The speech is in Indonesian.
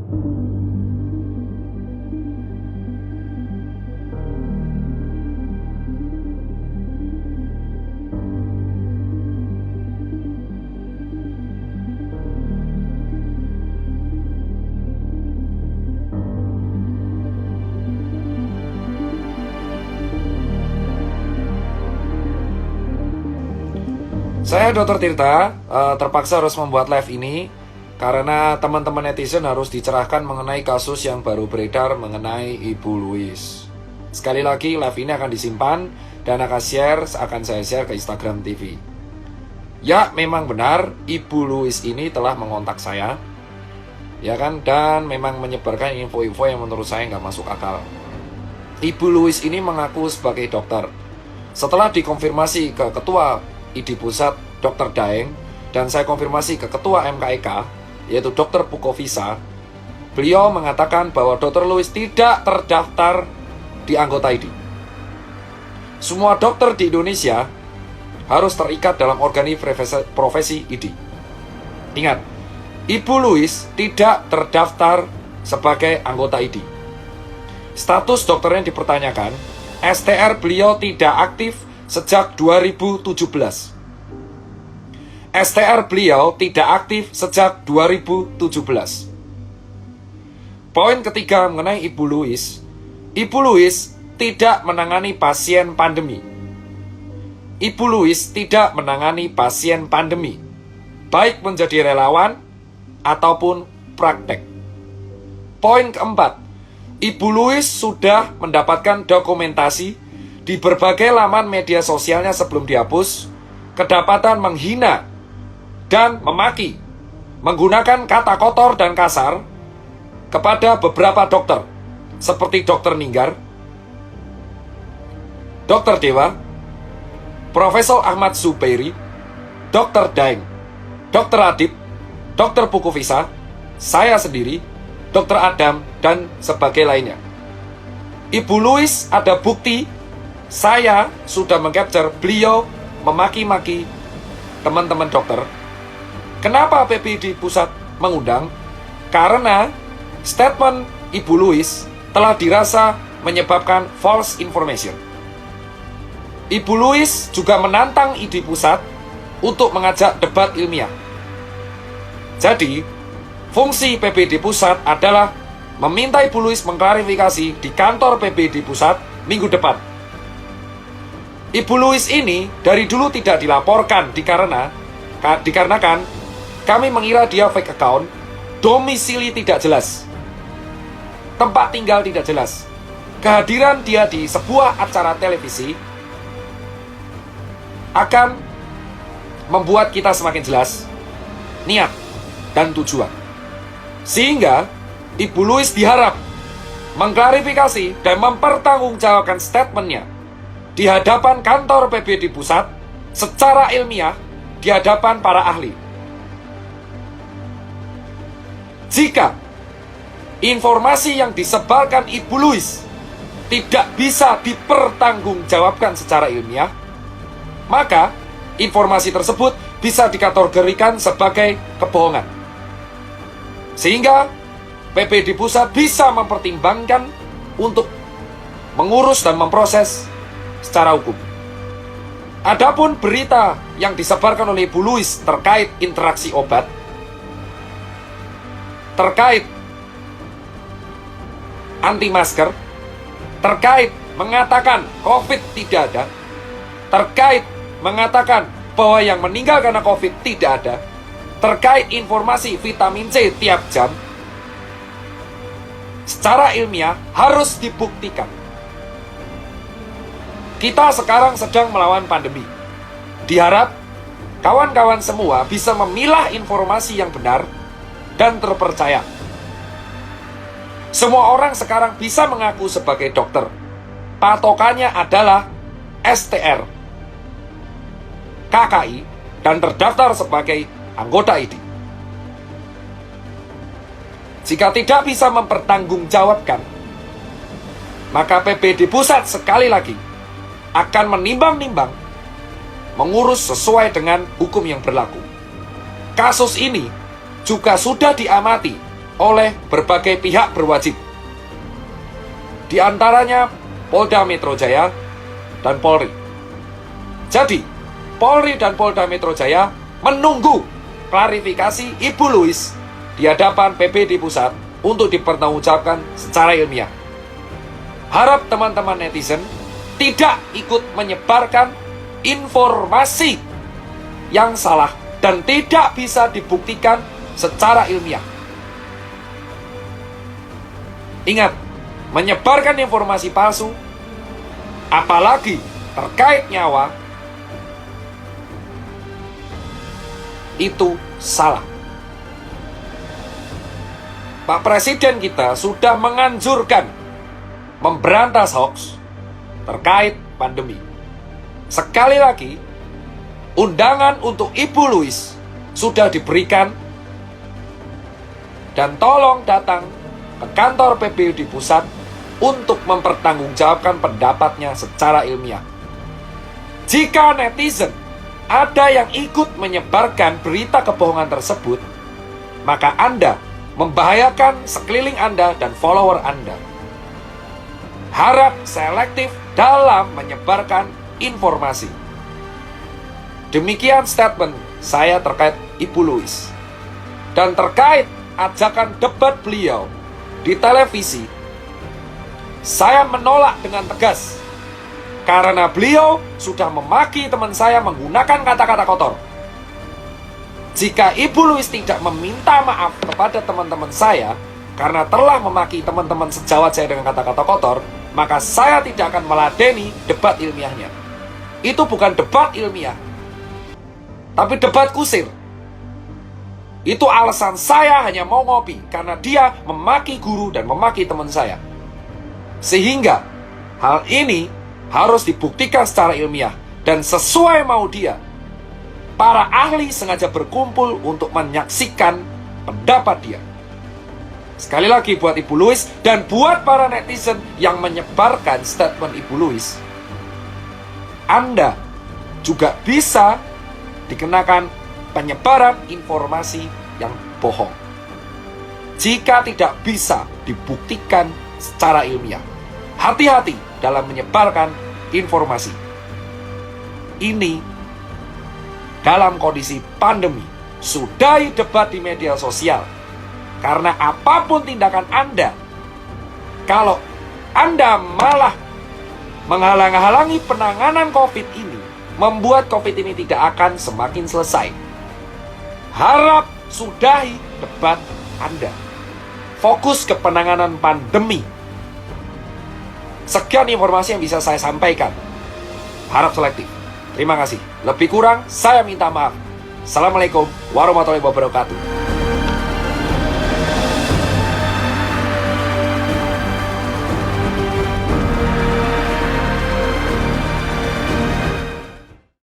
Saya Dr. Tirta, terpaksa harus membuat live ini karena teman-teman netizen harus dicerahkan mengenai kasus yang baru beredar mengenai Ibu Louis. Sekali lagi, live ini akan disimpan dan akan saya share ke Instagram TV. Ya, memang benar Ibu Louis ini telah mengontak saya, ya kan, dan memang menyebarkan info-info yang menurut saya nggak masuk akal. Ibu Louis ini mengaku sebagai dokter. Setelah dikonfirmasi ke Ketua ID Pusat Dr. Daeng dan saya konfirmasi ke Ketua MKEK yaitu Dr. Pukovisa, beliau mengatakan bahwa Dr. Louis tidak terdaftar di anggota ID. Semua dokter di Indonesia harus terikat dalam profesi ID. Ingat, Ibu Louis tidak terdaftar sebagai anggota ID. Status dokternya dipertanyakan, STR beliau tidak aktif sejak 2017. STR beliau tidak aktif sejak 2017. Poin ketiga mengenai Ibu Louis. Ibu Louis tidak menangani pasien pandemi. Ibu Louis tidak menangani pasien pandemi, baik menjadi relawan ataupun praktek. Poin keempat, Ibu Louis sudah mendapatkan dokumentasi di berbagai laman media sosialnya sebelum dihapus, kedapatan menghina dan memaki, menggunakan kata kotor dan kasar kepada beberapa dokter, seperti Dr. Ninggar, Dr. Dewa, Profesor Ahmad Zubairi, Dr. Daeng, Dr. Adib, Dr. Pukovisa, saya sendiri, Dr. Adam, dan sebagai lainnya. Ibu Louis ada bukti saya sudah mengcapture beliau memaki-maki teman-teman dokter. Kenapa PPD Pusat mengundang? Karena statement Ibu Louis telah dirasa menyebabkan false information. Ibu Louis juga menantang ID Pusat untuk mengajak debat ilmiah. Jadi, fungsi PPD Pusat adalah meminta Ibu Louis mengklarifikasi di kantor PPD Pusat minggu depan. Ibu Louis ini dari dulu tidak dilaporkan dikarenakan kami mengira dia fake account, domisili tidak jelas, tempat tinggal tidak jelas. Kehadiran dia di sebuah acara televisi akan membuat kita semakin jelas niat dan tujuan. Sehingga Ibu Louis diharap mengklarifikasi dan mempertanggungjawabkan statementnya di hadapan kantor PPD Pusat secara ilmiah di hadapan para ahli. Jika informasi yang disebarkan Ibu Louis tidak bisa dipertanggungjawabkan secara ilmiah, maka informasi tersebut bisa dikategorikan sebagai kebohongan. Sehingga PPD Pusat bisa mempertimbangkan untuk mengurus dan memproses secara hukum. Adapun berita yang disebarkan oleh Ibu Louis terkait interaksi obat, terkait anti masker, terkait mengatakan COVID tidak ada, terkait mengatakan bahwa yang meninggal karena COVID tidak ada, terkait informasi vitamin C tiap jam, secara ilmiah harus dibuktikan. Kita sekarang sedang melawan pandemi. Diharap kawan-kawan semua bisa memilah informasi yang benar dan terpercaya. Semua orang sekarang bisa mengaku sebagai dokter. Patokannya adalah STR, KKI, dan terdaftar sebagai anggota ID. Jika tidak bisa mempertanggungjawabkan, maka PPD Pusat sekali lagi akan menimbang-nimbang mengurus sesuai dengan hukum yang berlaku. Kasus ini juga sudah diamati oleh berbagai pihak berwajib. Di antaranya Polda Metro Jaya dan Polri. Jadi, Polri dan Polda Metro Jaya menunggu klarifikasi Ibu Louis di hadapan PPD Pusat untuk dipertanggungjawabkan secara ilmiah. Harap teman-teman netizen tidak ikut menyebarkan informasi yang salah dan tidak bisa dibuktikan secara ilmiah. Ingat, menyebarkan informasi palsu, apalagi terkait nyawa, itu salah. Pak Presiden kita sudah menganjurkan memberantas hoax terkait pandemi. Sekali lagi, undangan untuk Ibu Louis sudah diberikan dan tolong datang ke kantor PPD Pusat untuk mempertanggungjawabkan pendapatnya secara ilmiah. Jika netizen ada yang ikut menyebarkan berita kebohongan tersebut, maka Anda membahayakan sekeliling Anda dan follower Anda. Harap selektif dalam menyebarkan informasi. Demikian statement saya terkait Ibu Louis. Dan terkait ajakan debat beliau di televisi, saya menolak dengan tegas karena beliau sudah memaki teman saya menggunakan kata-kata kotor. Jika Ibu Louis tidak meminta maaf kepada teman-teman saya karena telah memaki teman-teman sejawat saya dengan kata-kata kotor, maka saya tidak akan meladeni debat ilmiahnya. Itu bukan debat ilmiah, tapi debat kusir. Itu alasan saya hanya mau ngopi karena dia memaki guru dan memaki teman saya. Sehingga hal ini harus dibuktikan secara ilmiah dan sesuai mau dia. Para ahli sengaja berkumpul untuk menyaksikan pendapat dia. Sekali lagi buat Ibu Louis dan buat para netizen yang menyebarkan statement Ibu Louis, Anda juga bisa dikenakan penyebaran informasi yang bohong jika tidak bisa dibuktikan secara ilmiah. Hati-hati dalam menyebarkan informasi ini dalam kondisi pandemi. Sudahi debat di media sosial, karena apapun tindakan Anda, kalau Anda malah menghalang-halangi penanganan COVID ini, membuat COVID ini tidak akan semakin selesai. Harap sudahi debat Anda. Fokus ke penanganan pandemi. Sekian informasi yang bisa saya sampaikan. Harap selektif. Terima kasih. Lebih kurang, saya minta maaf. Assalamualaikum warahmatullahi wabarakatuh.